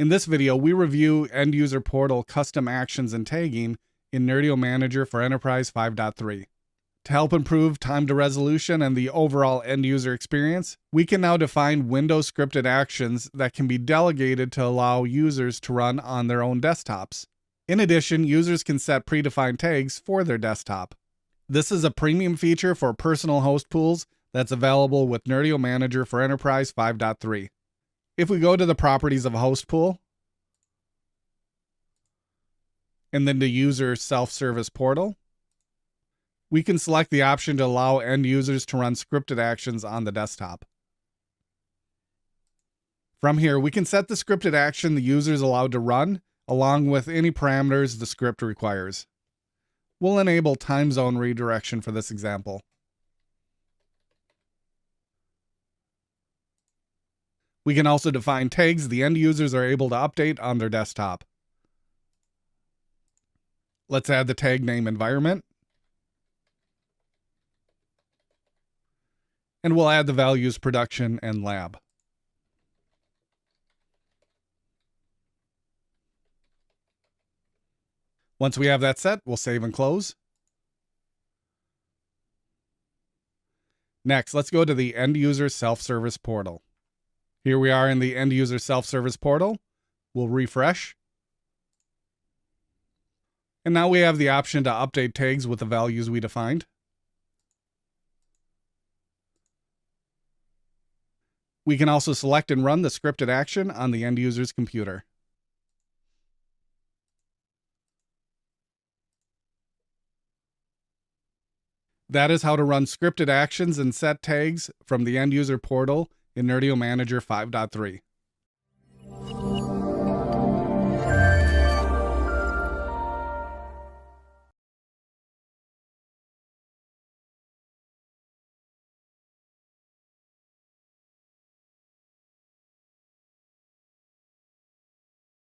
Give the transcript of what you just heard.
In this video, we review End User Portal custom actions and tagging in Nerdio Manager for Enterprise 5.3. To help improve time to resolution and the overall end user experience, we can now define Windows scripted actions that can be delegated to allow users to run on their own desktops. In addition, users can set predefined tags for their desktop. This is a premium feature for personal host pools that's available with Nerdio Manager for Enterprise 5.3. If we go to the properties of a host pool, and then to User Self-Service Portal, we can select the option to allow end users to run scripted actions on the desktop. From here, we can set the scripted action the user is allowed to run, along with any parameters the script requires. We'll enable time zone redirection for this example. We can also define tags the end users are able to update on their desktop. Let's add the tag name environment. And we'll add the values production and lab. Once we have that set, we'll save and close. Next, let's go to the End User Self-Service Portal. Here we are in the End User Self-Service Portal. We'll refresh. And now we have the option to update tags with the values we defined. We can also select and run the scripted action on the end user's computer. That is how to run scripted actions and set tags from the End User Portal in Nerdio Manager 5.3.